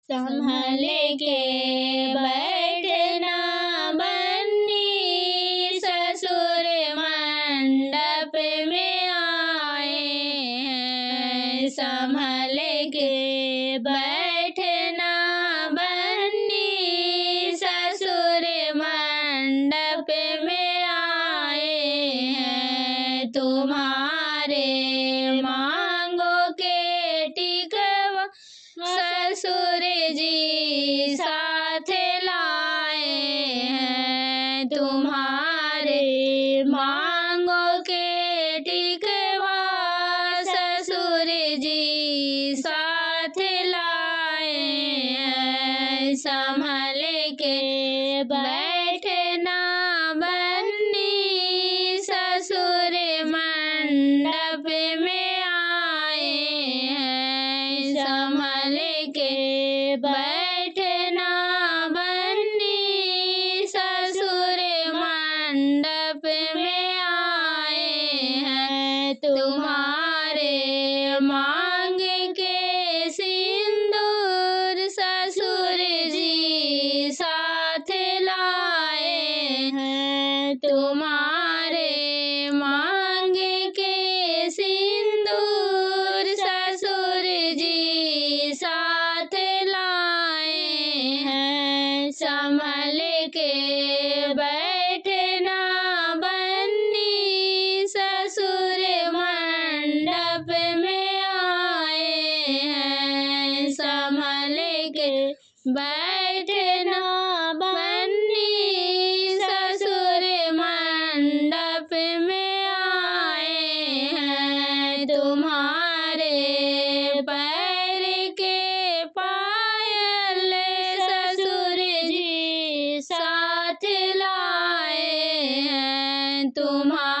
संभल के बैठना बन्नी, ससुर मंडप में आए हैं। संभल के बैठना बन्नी, ससुर मंडप में आए हैं। तुम्हारे मांगों के टिकवा ससुर जी साथ लाए हैं। तुम्हारे मांगों के टिकवा ससुर जी साथ लाए हैं। संभल के बैठना बन्नी, ससुर मंडप में आए हैं। संभल के बैठना बन्नी, ससुर मंडप में आए हैं। तुम्हारे मांग के सिंदूर ससुर जी साथ लाए हैं। तुम्हारे मांग के सिंदूर ससुर जी साथ लाए हैं। संभल के बैठना बन्नी, ससुर मंडप में आए हैं। संभल के बैठना बन्नी, ससुर मंडप में आए हैं। तुम्हारे पैर के पायल ससुर जी साथ लाए हैं। तुम्हारे